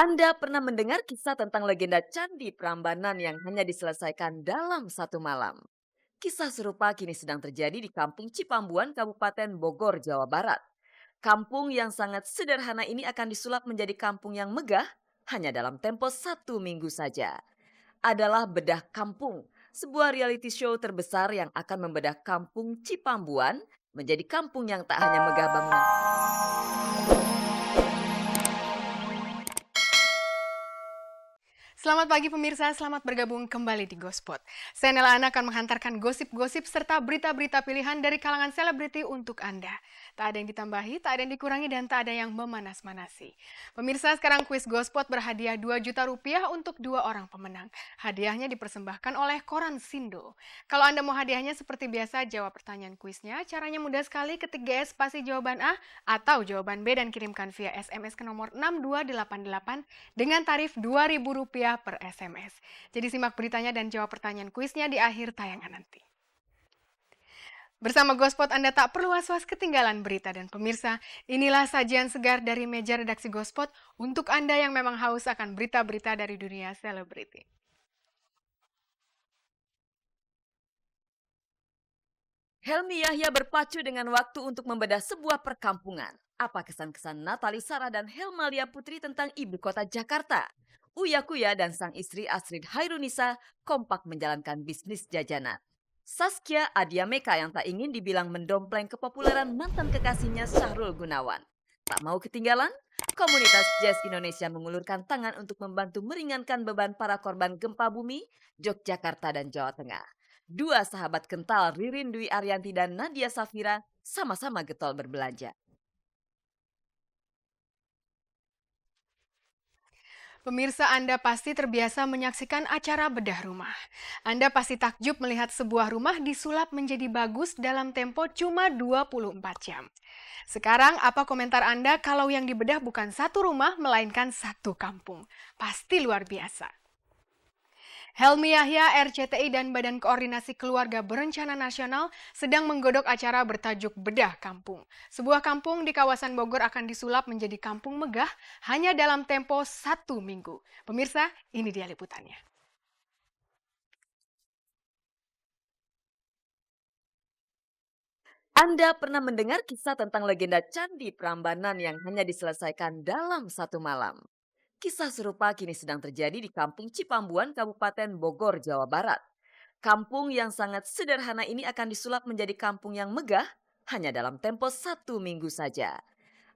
Anda pernah mendengar kisah tentang legenda Candi Prambanan yang hanya diselesaikan dalam satu malam? Kisah serupa kini sedang terjadi di Kampung Cipambuan, Kabupaten Bogor, Jawa Barat. Kampung yang sangat sederhana ini akan disulap menjadi kampung yang megah hanya dalam tempo 1 minggu saja. Adalah Bedah Kampung, sebuah reality show terbesar yang akan membedah Kampung Cipambuan menjadi kampung yang tak hanya megah bangunan. Selamat pagi pemirsa, selamat bergabung kembali di Gospot. Saya Nela Ana akan menghantarkan gosip-gosip serta berita-berita pilihan dari kalangan selebriti untuk Anda. Tak ada yang ditambahi, tak ada yang dikurangi, dan tak ada yang memanas-manasi. Pemirsa, sekarang kuis Gospot berhadiah 2 juta rupiah untuk 2 orang pemenang. Hadiahnya dipersembahkan oleh Koran Sindo. Kalau Anda mau hadiahnya seperti biasa, jawab pertanyaan kuisnya. Caranya mudah sekali, ketik GS spasi jawaban A atau jawaban B dan kirimkan via SMS ke nomor 6288 dengan tarif Rp2.000 per SMS. Jadi simak beritanya dan jawab pertanyaan kuisnya di akhir tayangan nanti. Bersama Gospot Anda tak perlu was-was ketinggalan berita, dan pemirsa, inilah sajian segar dari meja redaksi Gospot untuk Anda yang memang haus akan berita-berita dari dunia selebriti. Helmi Yahya berpacu dengan waktu untuk membedah sebuah perkampungan. Apa kesan-kesan Natali Sarah dan Helmalia Putri tentang ibu kota Jakarta? Uya Kuya dan sang istri Astrid Hairunisa kompak menjalankan bisnis jajanan. Saskia Adiameka yang tak ingin dibilang mendompleng kepopuleran mantan kekasihnya Syahrul Gunawan. Tak mau ketinggalan? Komunitas Jazz Indonesia mengulurkan tangan untuk membantu meringankan beban para korban gempa bumi Yogyakarta dan Jawa Tengah. Dua sahabat kental Ririn Dwi Ariyanti dan Nadia Safira sama-sama getol berbelanja. Pemirsa, Anda pasti terbiasa menyaksikan acara bedah rumah. Anda pasti takjub melihat sebuah rumah disulap menjadi bagus dalam tempo cuma 24 jam. Sekarang, apa komentar Anda kalau yang dibedah bukan satu rumah, melainkan satu kampung? Pasti luar biasa. Helmi Yahya, RCTI, dan Badan Koordinasi Keluarga Berencana Nasional sedang menggodok acara bertajuk Bedah Kampung. Sebuah kampung di kawasan Bogor akan disulap menjadi kampung megah hanya dalam tempo 1 minggu. Pemirsa, ini dia liputannya. Anda pernah mendengar kisah tentang legenda Candi Prambanan yang hanya diselesaikan dalam satu malam? Kisah serupa kini sedang terjadi di Kampung Cipambuan, Kabupaten Bogor, Jawa Barat. Kampung yang sangat sederhana ini akan disulap menjadi kampung yang megah hanya dalam tempo 1 minggu saja.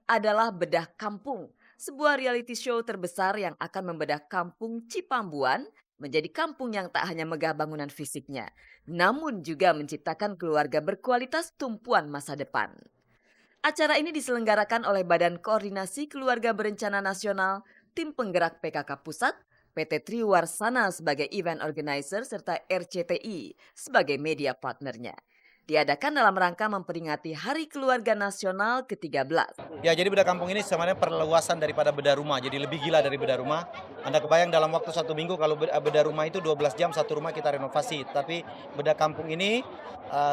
Adalah Bedah Kampung, sebuah reality show terbesar yang akan membedah Kampung Cipambuan menjadi kampung yang tak hanya megah bangunan fisiknya, namun juga menciptakan keluarga berkualitas tumpuan masa depan. Acara ini diselenggarakan oleh Badan Koordinasi Keluarga Berencana Nasional, Tim Penggerak PKK Pusat, PT Triwarsana sebagai event organizer, serta RCTI sebagai media partnernya. Diadakan dalam rangka memperingati Hari Keluarga Nasional ke-13. Ya, jadi bedah kampung ini sebenarnya perluasan daripada bedah rumah, jadi lebih gila dari bedah rumah. Anda kebayang dalam waktu 1 minggu kalau bedah rumah itu 12 jam, satu rumah kita renovasi. Tapi bedah kampung ini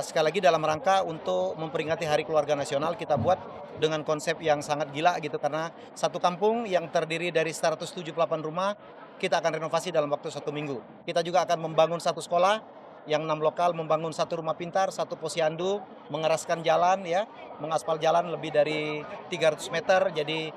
sekali lagi dalam rangka untuk memperingati Hari Keluarga Nasional kita buat dengan konsep yang sangat gila gitu. Karena satu kampung yang terdiri dari 178 rumah, kita akan renovasi dalam waktu 1 minggu. Kita juga akan membangun satu sekolah, yang 6 lokal, membangun satu rumah pintar, satu posyandu, mengeraskan jalan ya, mengaspal jalan lebih dari 300 meter. Jadi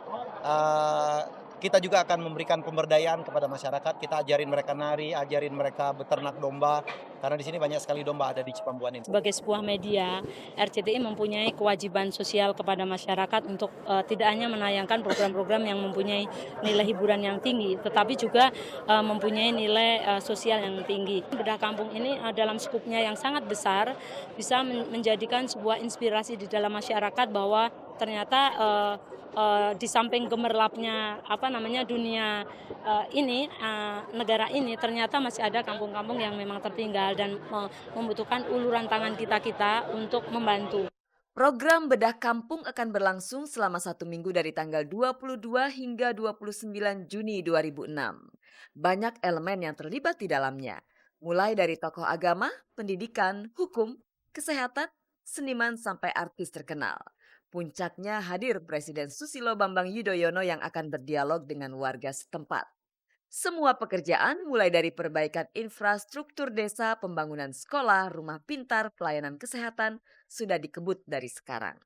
kita juga akan memberikan pemberdayaan kepada masyarakat. Kita ajarin mereka nari, ajarin mereka beternak domba, karena di sini banyak sekali domba ada di Cipambuan ini. Sebagai sebuah media, RCTI mempunyai kewajiban sosial kepada masyarakat untuk tidak hanya menayangkan program-program yang mempunyai nilai hiburan yang tinggi, tetapi juga mempunyai nilai sosial yang tinggi. Bedah Kampung ini dalam skupnya yang sangat besar bisa menjadikan sebuah inspirasi di dalam masyarakat bahwa ternyata di samping gemerlapnya dunia ini, negara ini, ternyata masih ada kampung-kampung yang memang tertinggal dan membutuhkan uluran tangan kita untuk membantu. Program Bedah Kampung akan berlangsung selama 1 minggu dari tanggal 22 hingga 29 Juni 2006. Banyak elemen yang terlibat di dalamnya, mulai dari tokoh agama, pendidikan, hukum, kesehatan, seniman, sampai artis terkenal. Puncaknya hadir Presiden Susilo Bambang Yudhoyono yang akan berdialog dengan warga setempat. Semua pekerjaan mulai dari perbaikan infrastruktur desa, pembangunan sekolah, rumah pintar, pelayanan kesehatan sudah dikebut dari sekarang.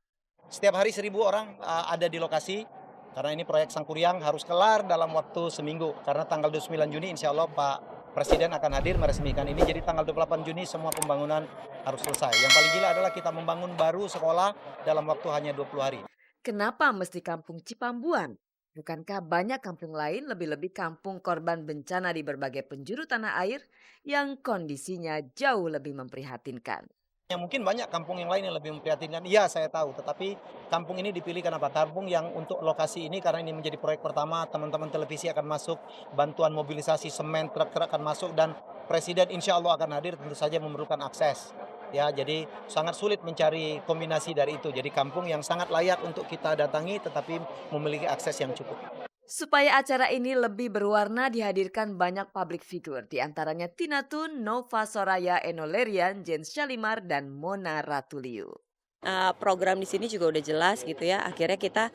Setiap hari 1.000 orang ada di lokasi karena ini proyek Sangkuriang harus kelar dalam waktu seminggu. Karena tanggal 29 Juni insya Allah Pak Presiden akan hadir meresmikan ini. Jadi tanggal 28 Juni semua pembangunan harus selesai. Yang paling gila adalah kita membangun baru sekolah dalam waktu hanya 20 hari. Kenapa mesti kampung Cipambuan? Bukankah banyak kampung lain, lebih-lebih kampung korban bencana di berbagai penjuru tanah air yang kondisinya jauh lebih memprihatinkan? Ya, mungkin banyak kampung yang lain yang lebih memprihatinkan. Iya saya tahu, tetapi kampung ini dipilih kenapa? Kampung yang untuk lokasi ini karena ini menjadi proyek pertama, teman-teman televisi akan masuk, bantuan mobilisasi semen, truk-truk akan masuk dan Presiden insya Allah akan hadir, tentu saja memerlukan akses. Ya, jadi sangat sulit mencari kombinasi dari itu. Jadi kampung yang sangat layak untuk kita datangi tetapi memiliki akses yang cukup. Supaya acara ini lebih berwarna dihadirkan banyak public figure, diantaranya Tina Tun, Nova Soraya, Eno Lerian, Jens Shalimar, dan Mona Ratuliu. Program di sini juga udah jelas gitu ya. Akhirnya kita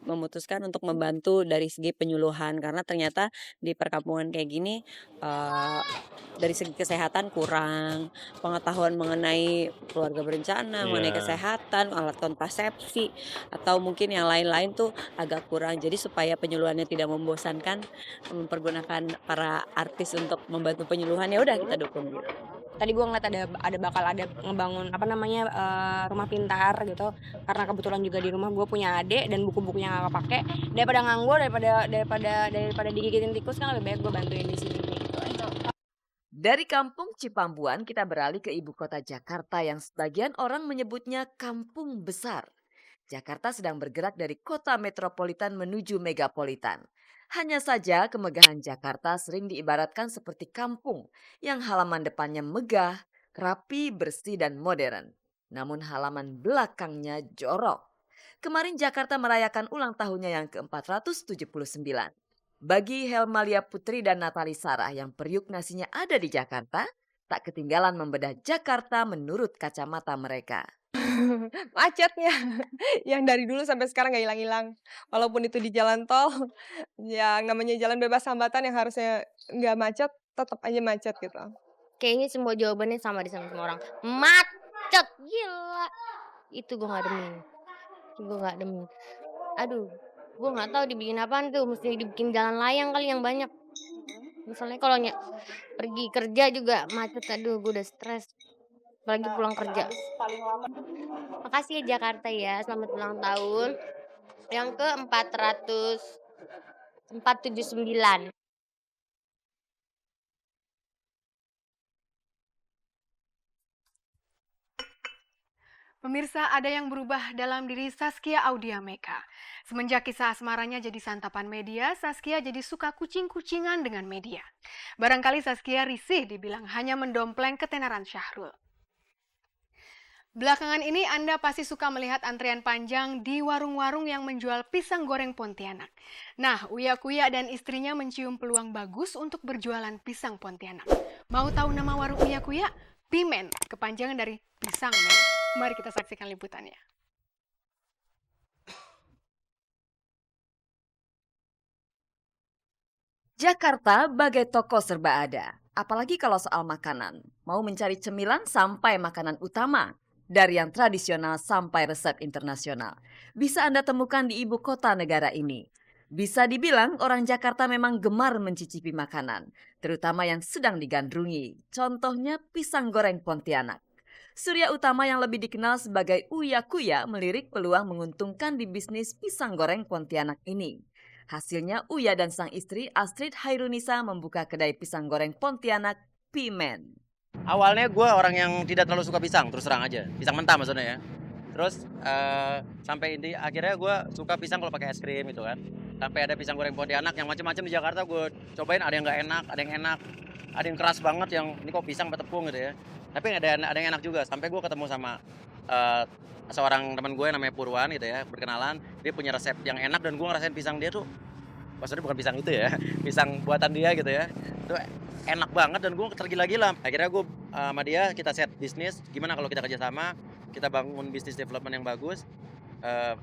memutuskan untuk membantu dari segi penyuluhan karena ternyata di perkampungan kayak gini dari segi kesehatan kurang, pengetahuan mengenai keluarga berencana, mengenai kesehatan, alat kontrasepsi atau mungkin yang lain-lain tuh agak kurang. Jadi supaya penyuluhannya tidak membosankan, mempergunakan para artis untuk membantu penyuluhan ya udah kita dukung gitu. Tadi gue ngeliat ada bakal ada ngebangun rumah pintar gitu, karena kebetulan juga di rumah gue punya adik dan buku-bukunya nggak kepake, daripada nganggur, daripada digigitin tikus kan lebih baik gue bantuin di sini gitu. Dari kampung Cipambuan kita beralih ke ibu kota Jakarta yang sebagian orang menyebutnya kampung besar. Jakarta sedang bergerak dari kota metropolitan menuju megapolitan. Hanya saja kemegahan Jakarta sering diibaratkan seperti kampung yang halaman depannya megah, rapi, bersih, dan modern. Namun halaman belakangnya jorok. Kemarin Jakarta merayakan ulang tahunnya yang ke-479. Bagi Helmalia Putri dan Natali Sarah yang periuk nasinya ada di Jakarta, tak ketinggalan membedah Jakarta menurut kacamata mereka. Macetnya yang dari dulu sampai sekarang nggak hilang-hilang. Walaupun itu di jalan tol, yang namanya jalan bebas hambatan yang harusnya nggak macet, tetap aja macet gitu. Kayaknya semua jawabannya sama di sama semua orang. Macet, gila. Itu gue nggak demen. Aduh, gue nggak tahu dibikin apaan tuh. Mesti dibikin jalan layang kali yang banyak. Misalnya kalau pergi kerja juga macet, aduh gue udah stres. Apalagi pulang kerja. Makasih ya Jakarta ya, selamat ulang tahun. Yang ke-479. Pemirsa, ada yang berubah dalam diri Zaskia Audia Meka. Semenjak kisah asmaranya jadi santapan media, Zaskia jadi suka kucing-kucingan dengan media. Barangkali Zaskia risih dibilang hanya mendompleng ketenaran Syahrul. Belakangan ini Anda pasti suka melihat antrian panjang di warung-warung yang menjual pisang goreng Pontianak. Nah, Uya Kuya dan istrinya mencium peluang bagus untuk berjualan pisang Pontianak. Mau tahu nama warung Uya Kuya? Pimen, kepanjangan dari pisang men. Mari kita saksikan liputannya. Jakarta bagai toko serba ada, apalagi kalau soal makanan. Mau mencari cemilan sampai makanan utama, dari yang tradisional sampai resep internasional. Bisa Anda temukan di ibu kota negara ini. Bisa dibilang orang Jakarta memang gemar mencicipi makanan, terutama yang sedang digandrungi. Contohnya pisang goreng Pontianak. Surya Utama yang lebih dikenal sebagai Uya Kuya melirik peluang menguntungkan di bisnis pisang goreng Pontianak ini. Hasilnya Uya dan sang istri Astrid Hairunisa membuka kedai pisang goreng Pontianak Pimen. Awalnya gue orang yang tidak terlalu suka pisang, terus terang aja. Pisang mentah maksudnya ya. Terus sampai ini akhirnya gue suka pisang kalau pakai es krim gitu kan. Sampai ada pisang goreng Pontianak yang macam-macam di Jakarta gue cobain, ada yang nggak enak, ada yang enak, ada yang keras banget, yang ini kok pisang apa tepung gitu ya. Tapi ada yang enak juga. Sampai gue ketemu sama seorang teman gue namanya Purwan gitu ya, berkenalan. Dia punya resep yang enak dan gue ngerasain pisang dia tuh, maksudnya bukan pisang itu ya, pisang buatan dia gitu ya. Itu enak banget dan gue tergila-gila. Akhirnya gue sama dia kita set bisnis, gimana kalau kita kerjasama, kita bangun bisnis development yang bagus.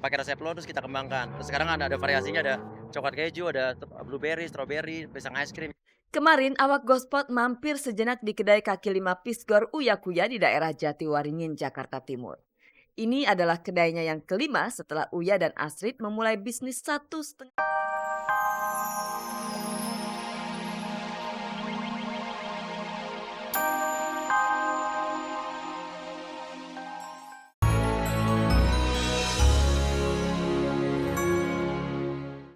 pakai resep lo terus kita kembangkan. Terus sekarang ada variasinya, ada coklat keju, ada blueberry, strawberry, pisang es krim. Kemarin awak Gospot mampir sejenak di kedai kaki lima Pisgor Uya Kuya di daerah Jatiwaringin, Jakarta Timur. Ini adalah kedainya yang kelima setelah Uya dan Astrid memulai bisnis 1,5